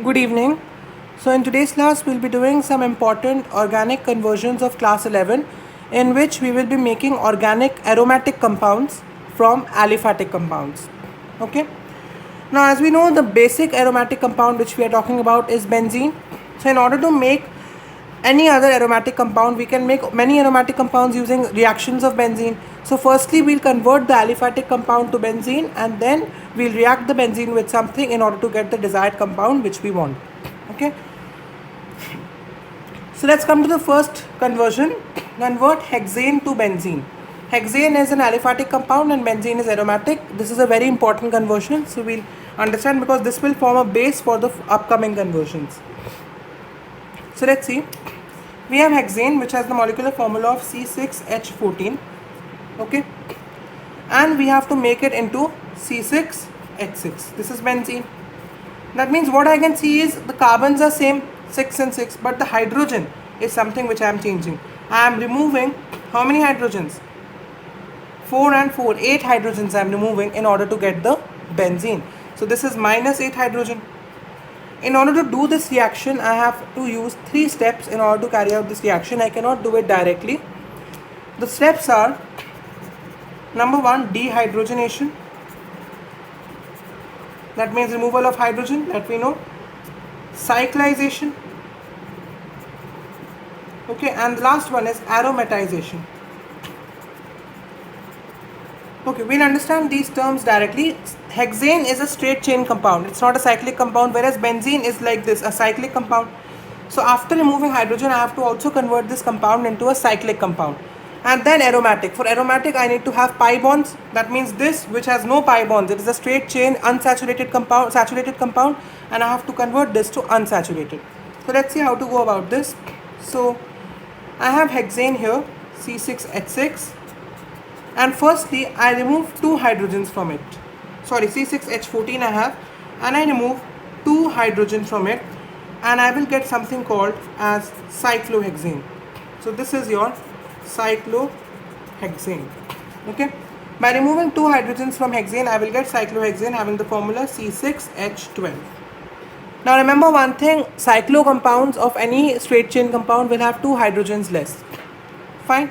Good evening. So in today's class we'll be doing some important organic conversions of class 11 in which we will be making organic aromatic compounds from aliphatic compounds. Okay. Now as we know the basic aromatic compound which we are talking about is benzene. So in order to make any other aromatic compound, we can make many aromatic compounds using reactions of benzene. So firstly we'll convert the aliphatic compound to benzene and then we'll react the benzene with something in order to get the desired compound which we want. Okay. So let's come to the first conversion. Convert hexane to benzene. Hexane is an aliphatic compound and benzene is aromatic. This is a very important conversion. So we'll understand because this will form a base for the upcoming conversions. So let's see. We have hexane which has the molecular formula of C6H14. Okay. And we have to make it into C6H6. This is benzene. That means what I can see is the carbons are same 6 and 6, but the hydrogen is something which I am changing. I am removing how many hydrogens? 4 and 4, 8 hydrogens I am removing in order to get the benzene. So this is minus 8 hydrogen. In order to do this reaction, I have to use 3 steps in order to carry out this reaction. I cannot do it directly. The steps are, number 1, dehydrogenation. That means removal of hydrogen, that we know. Cyclization. Okay, and the last one is aromatization. Okay, we'll understand these terms directly. Hexane is a straight chain compound. It's not a cyclic compound, whereas benzene is like this, a cyclic compound. So after removing hydrogen, I have to also convert this compound into a cyclic compound. And then aromatic. For aromatic, I need to have pi bonds. That means this, which has no pi bonds, it is a straight chain unsaturated compound, saturated compound, and I have to convert this to unsaturated. So let's see how to go about this. So I have hexane here, C6H6. And firstly, I remove 2 hydrogens from it. Sorry, C6H14 I have, and I remove 2 hydrogens from it, and I will get something called as cyclohexane. So this is your cyclohexane. Okay. By removing 2 hydrogens from hexane, I will get cyclohexane having the formula C6H12. Now remember one thing, cyclo compounds of any straight chain compound will have 2 hydrogens less. Fine.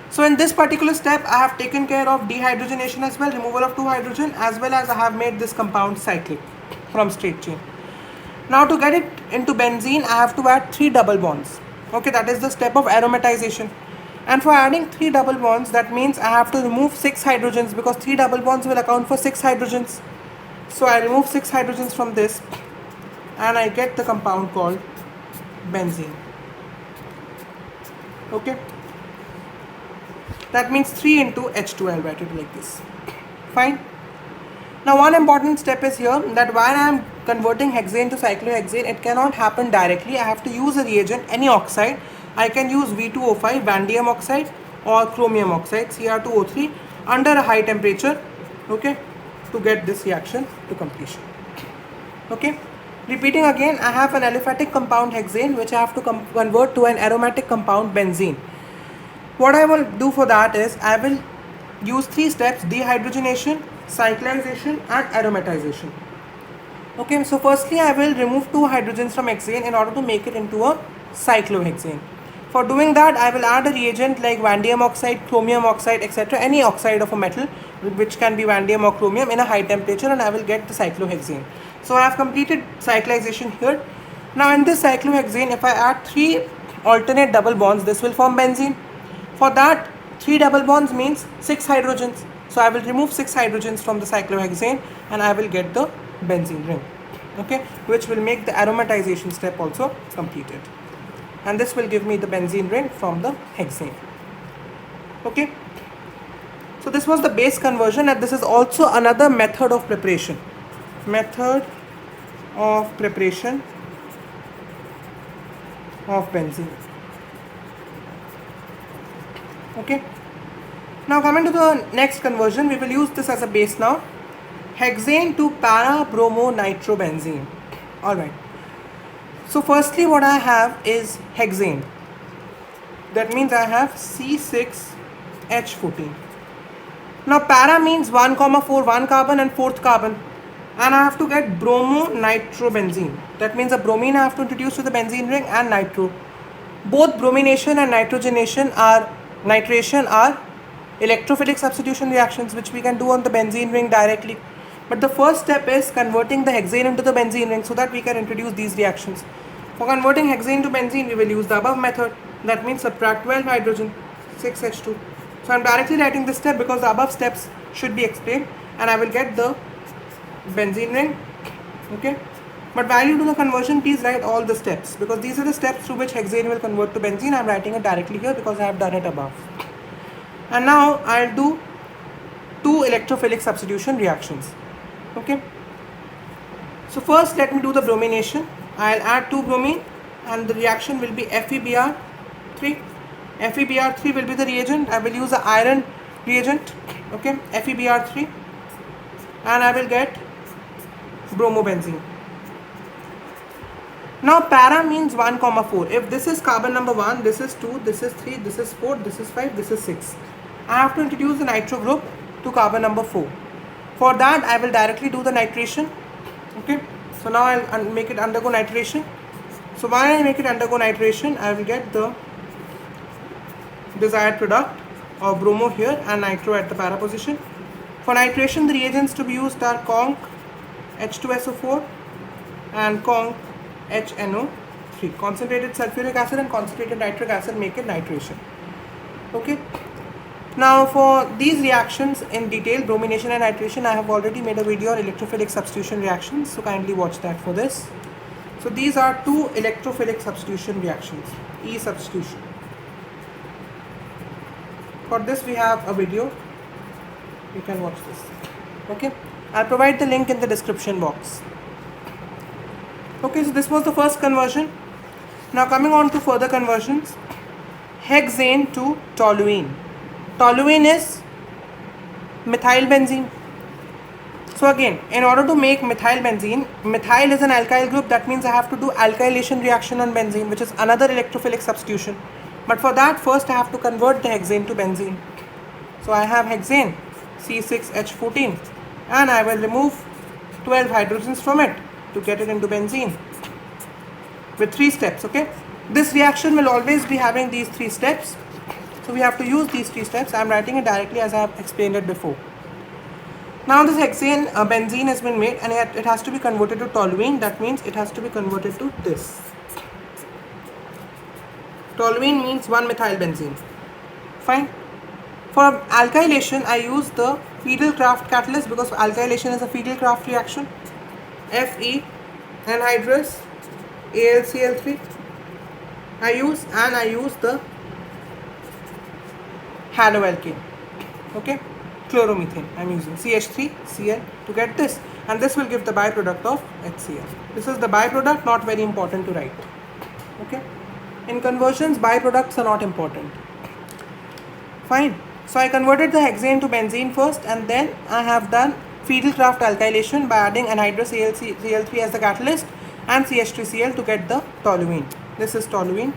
So in this particular step, I have taken care of dehydrogenation as well, removal of 2 hydrogen, as well as I have made this compound cyclic from straight chain. Now to get it into benzene, I have to add 3 double bonds. Okay, that is the step of aromatization. And for adding 3 double bonds, that means I have to remove 6 hydrogens because 3 double bonds will account for 6 hydrogens. So I remove 6 hydrogens from this and I get the compound called benzene. Okay. That means 3 into H2, I'll write it like this. Fine. Now one important step is here that while I am converting hexane to cyclohexane, it cannot happen directly. I have to use a reagent, any oxide. I can use V2O5, vanadium oxide, or chromium oxide, Cr2O3, under a high temperature, okay, to get this reaction to completion. Okay. Repeating again, I have an aliphatic compound hexane which I have to convert to an aromatic compound benzene. What I will do for that is I will use 3 steps: dehydrogenation, cyclization and aromatization. Okay, so firstly I will remove 2 hydrogens from hexane in order to make it into a cyclohexane. For doing that, I will add a reagent like vanadium oxide, chromium oxide, etc., any oxide of a metal which can be vanadium or chromium in a high temperature, and I will get the cyclohexane. So I have completed cyclization here. Now in this cyclohexane, if I add 3 alternate double bonds, this will form benzene. For that, 3 double bonds means 6 hydrogens. So I will remove 6 hydrogens from the cyclohexane and I will get the benzene ring. Okay, which will make the aromatization step also completed. And this will give me the benzene ring from the hexane. Okay. So this was the base conversion, and this is also another method of preparation. Method of preparation of benzene. Okay. Now coming to the next conversion, we will use this as a base now. Hexane to para-bromo-nitrobenzene. Alright. So firstly what I have is hexane. That means I have C6H14. Now para means 1, 4, 1 carbon and 4th carbon. and I have to get bromonitrobenzene. That means a bromine I have to introduce to the benzene ring and nitro. Both bromination and nitration are electrophilic substitution reactions which we can do on the benzene ring directly. But the first step is converting the hexane into the benzene ring so that we can introduce these reactions. For converting hexane to benzene, we will use the above method. That means subtract 12 hydrogen, 6H2. So I am directly writing this step because the above steps should be explained, and I will get the benzene ring. Okay. But while you do the conversion, please write all the steps because these are the steps through which hexane will convert to benzene. I am writing it directly here because I have done it above. And now I'll do 2 electrophilic substitution reactions. Okay. So first let me do the bromination. I'll add 2 bromine and the reaction will be FeBr3. FeBr3 will be the reagent. I will use the iron reagent. Okay. FeBr3, and I will get bromobenzene. Now para means 1, 4. If this is carbon number 1, this is 2, this is 3, this is 4, this is 5, this is 6. I have to introduce the nitro group to carbon number 4. For that I will directly do the nitration. Okay. So now I'll make it undergo nitration. So while I make it undergo nitration, I will get the desired product of bromo here and nitro at the para position. For nitration, the reagents to be used are conc H2SO4 and conc HNO3. Concentrated sulfuric acid and concentrated nitric acid make it nitration. Okay. Now for these reactions in detail, bromination and nitration, I have already made a video on electrophilic substitution reactions, so kindly watch that for this. So these are 2 electrophilic substitution reactions, E substitution. For this we have a video, you can watch this. Okay, I'll provide the link in the description box. Okay, so this was the first conversion. Now coming on to further conversions, hexane to toluene. Toluene is methyl benzene. So again, in order to make methyl benzene, methyl is an alkyl group. That means I have to do alkylation reaction on benzene, which is another electrophilic substitution. But for that, first I have to convert the hexane to benzene. So I have hexane C6H14 and I will remove 12 hydrogens from it to get it into benzene with 3 steps. Okay, this reaction will always be having these 3 steps. So we have to use these 3 steps. I am writing it directly as I have explained it before. Now this hexane benzene has been made and it has to be converted to toluene. That means it has to be converted to this. Toluene means 1-methyl benzene. Fine. For alkylation, I use the Fiedel-Crafts catalyst because alkylation is a Fiedel-Crafts reaction. Fe anhydrous AlCl3. I use the haloalkane. Okay, chloromethane. I am using CH3Cl to get this, and this will give the byproduct of HCl. This is the byproduct, not very important to write. Okay. In conversions, byproducts are not important. Fine. So I converted the hexane to benzene first, and then I have done Fiedel-Crafts alkylation by adding anhydrous AlCl3 as the catalyst and CH3Cl to get the toluene. This is toluene.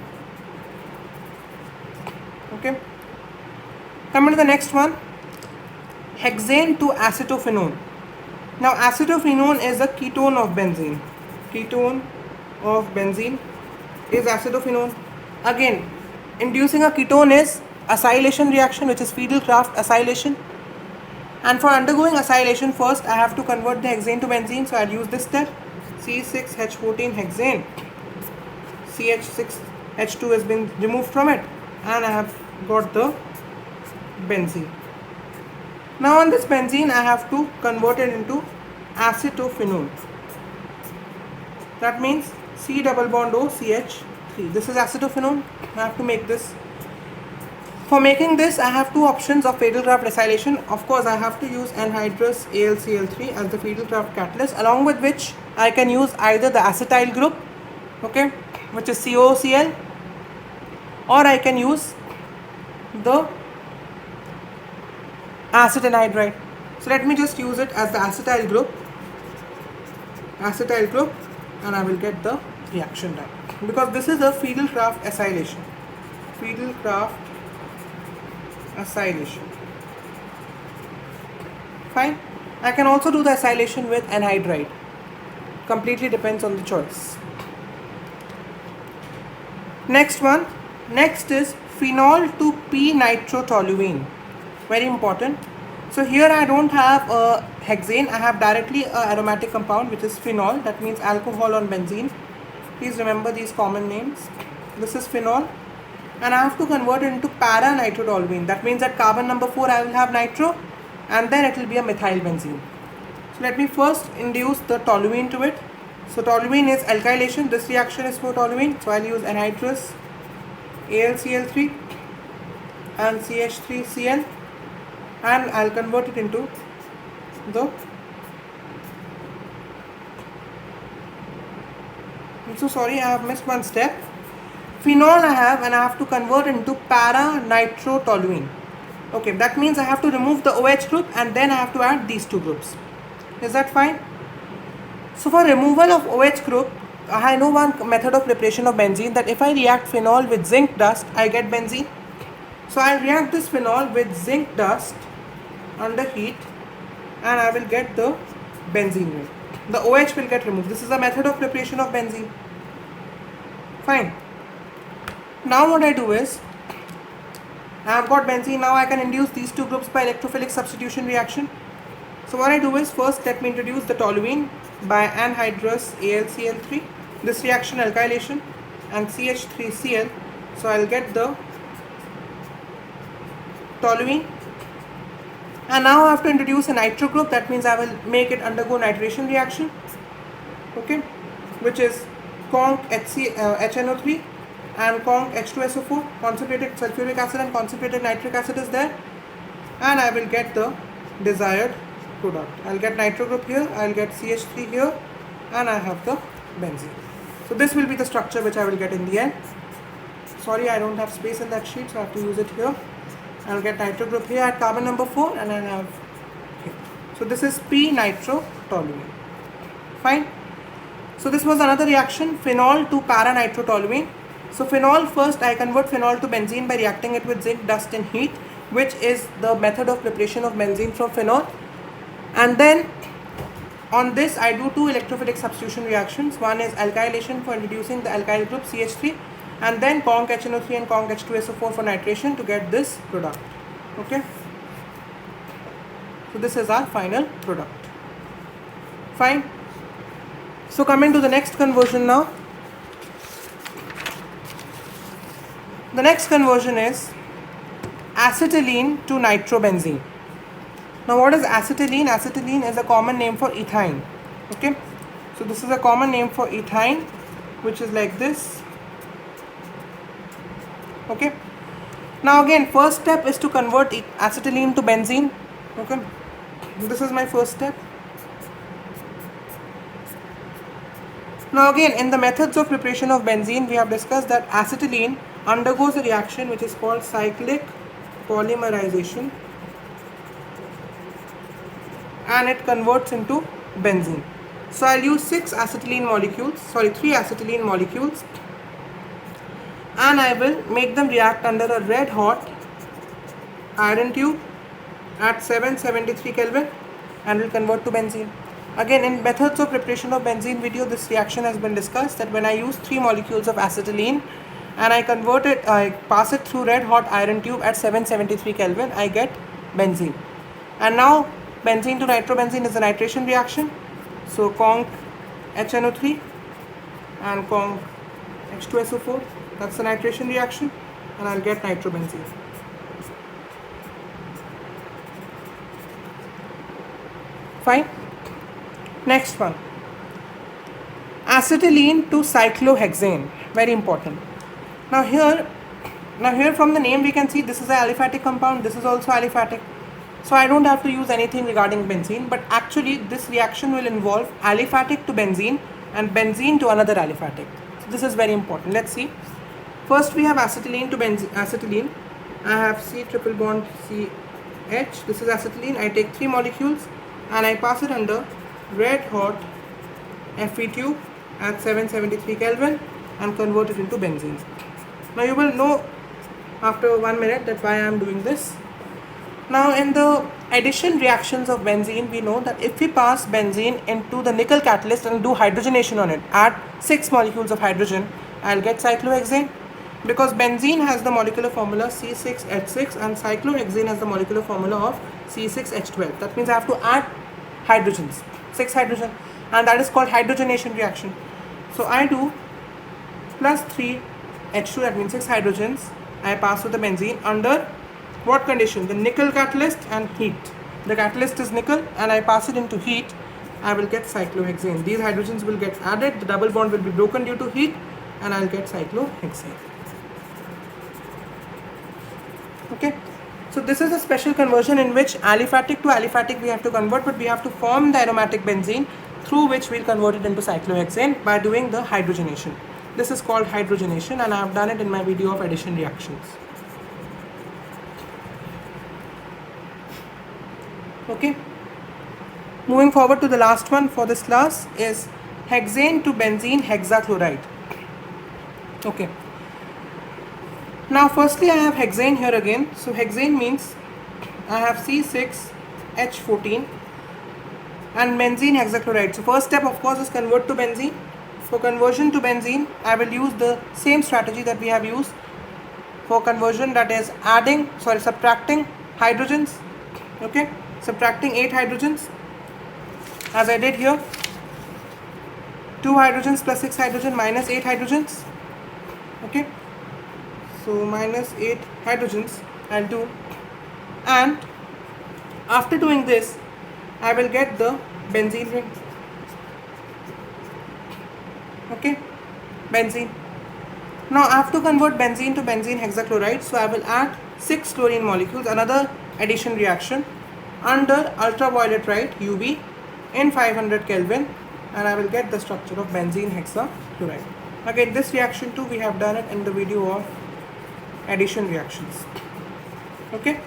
Okay. Coming to the next one, hexane to acetophenone. Now acetophenone is a ketone of benzene. Ketone of benzene is acetophenone. Again, inducing a ketone is acylation reaction, which is Fiedel-Crafts acylation. And for undergoing acylation, first I have to convert the hexane to benzene. So I'll use this step. C6H14 hexane. CH6H2 has been removed from it, and I have got the benzene. Now on this benzene, I have to convert it into acetophenone. That means C double bond O CH3. This is acetophenone. I have to make this. For making this, I have 2 options of Fiedel-Crafts acylation. Of course, I have to use anhydrous AlCl3 as the Fiedel-Crafts catalyst, along with which I can use either the acetyl group, okay, which is COCl, or I can use the acetate anhydride. So let me just use it as the acetyl group, and I will get the reaction done, because this is a Fiedel-Crafts acylation. Fiedel-Crafts acylation. Fine. I can also do the acylation with anhydride. Completely depends on the choice. Next one. Next is phenol to p-nitrotoluene. Very important. So here I don't have a hexane. I have directly a aromatic compound which is phenol. That means alcohol on benzene. Please remember these common names. This is phenol. And I have to convert it into para-nitrotoluene. That means at carbon number 4 I will have nitro, and then it will be a methyl benzene. So let me first induce the toluene to it. So toluene is alkylation. This reaction is for toluene. So I'll use anhydrous AlCl3 and CH3Cl, and I'll convert it into the, I'm so sorry, I have missed one step. Phenol I have, and I have to convert into para-nitrotoluene. Okay, that means I have to remove the OH group and then I have to add these two groups. Is that fine? So for removal of OH group, I know one method of preparation of benzene, that if I react phenol with zinc dust, I get benzene. So I'll react this phenol with zinc dust under heat and I will get the benzene ring. The OH will get removed. This is a method of preparation of benzene. Fine. Now what I do is, I have got benzene. Now I can induce these two groups by electrophilic substitution reaction. So what I do is, first let me introduce the toluene by anhydrous AlCl3. This reaction alkylation and CH3Cl. So I'll get the toluene. And now I have to introduce a nitro group. That means I will make it undergo nitration reaction. Okay, which is conc HNO3 and conc H2SO4. Concentrated sulfuric acid and concentrated nitric acid is there, and I will get the desired product. I'll get nitro group here, I'll get CH3 here, and I have the benzene. So this will be the structure which I will get in the end. Sorry, I don't have space in that sheet, so I have to use it here. I'll get nitro group here at carbon number 4, and I'll have here. So this is p-nitrotoluene. Fine. So this was another reaction, phenol to para-nitrotoluene. So phenol, first I convert phenol to benzene by reacting it with zinc dust in heat, which is the method of preparation of benzene from phenol. And then on this I do two electrophilic substitution reactions. One is alkylation for introducing the alkyl group CH3, and then conc HNO3 and conc H2SO4 for nitration to get this product. Okay. So this is our final product. Fine. So coming to the next conversion now. The next conversion is acetylene to nitrobenzene. Now what is acetylene? Acetylene is a common name for ethyne. Okay. So this is a common name for ethyne, which is like this. Okay. Now again, first step is to convert acetylene to benzene. Okay. This is my first step. Now again, in the methods of preparation of benzene, we have discussed that acetylene undergoes a reaction which is called cyclic polymerization, and it converts into benzene. So I'll use 3 acetylene molecules, and I will make them react under a red hot iron tube at 773 Kelvin and will convert to benzene. Again, in methods of preparation of benzene video, this reaction has been discussed, that when I use 3 molecules of acetylene and I pass it through red hot iron tube at 773 Kelvin, I get benzene. And now benzene to nitrobenzene is a nitration reaction. So conc HNO3 and conc H2SO4, that's the nitration reaction, and I'll get nitrobenzene. Fine. Next one, acetylene to cyclohexane, very important. Now here from the name we can see this is an aliphatic compound, this is also aliphatic. So I don't have to use anything regarding benzene, but actually this reaction will involve aliphatic to benzene and benzene to another aliphatic. So this is very important. Let's see. First we have acetylene to acetylene. I have C triple bond CH. This is acetylene. I take 3 molecules and I pass it under red hot Fe tube at 773 Kelvin and convert it into benzene. Now you will know after 1 minute that why I am doing this. Now in the addition reactions of benzene, we know that if we pass benzene into the nickel catalyst and do hydrogenation on it, add 6 molecules of hydrogen, I'll get cyclohexane. Because benzene has the molecular formula C6H6 and cyclohexane has the molecular formula of C6H12. That means I have to add hydrogens, 6 hydrogen, and that is called hydrogenation reaction. So I do plus 3 H2, that means 6 hydrogens, I pass to the benzene under what condition? The nickel catalyst and heat. The catalyst is nickel and I pass it into heat, I will get cyclohexane. These hydrogens will get added, the double bond will be broken due to heat, and I'll get cyclohexane. Okay, so this is a special conversion in which aliphatic to aliphatic we have to convert, but we have to form the aromatic benzene through which we'll convert it into cyclohexane by doing the hydrogenation. This is called hydrogenation and I have done it in my video of addition reactions. Okay, moving forward to the last one for this class is hexane to benzene hexachloride. Okay, now firstly I have hexane here again. So hexane means I have C6H14 and benzene hexachloride. So first step of course is convert to benzene. For conversion to benzene I will use the same strategy that we have used for conversion, that is subtracting hydrogens. Okay, subtracting 8 hydrogens as I did here. 2 hydrogens plus 6 hydrogen minus 8 hydrogens. Okay, so minus 8 hydrogens I'll do, and after doing this I will get the benzene ring. Okay, benzene. Now I have to convert benzene to benzene hexachloride, so I will add 6 chlorine molecules, another addition reaction under ultraviolet light UV in 500 Kelvin, and I will get the structure of benzene hexachloride. Again, this reaction too we have done it in the video of addition reactions. Okay,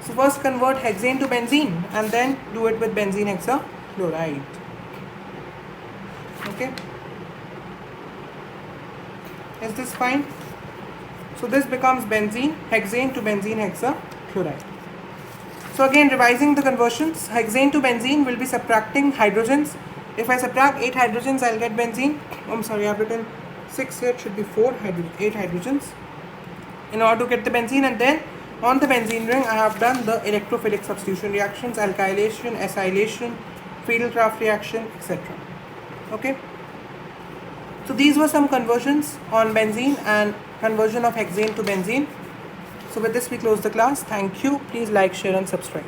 so first convert hexane to benzene and then do it with benzene hexachloride. Okay, is this fine? So this becomes benzene hexane to benzene hexachloride. So again, revising the conversions, hexane to benzene will be subtracting hydrogens. If I subtract 8 hydrogens, I'll get benzene. I'm sorry, I've written 6 here, it should be 8 hydrogens in order to get the benzene, and then on the benzene ring I have done the electrophilic substitution reactions, alkylation, acylation, Friedel-Crafts reaction, etc. Okay, so these were some conversions on benzene and conversion of hexane to benzene. So with this we close the class. Thank you. Please like, share and subscribe.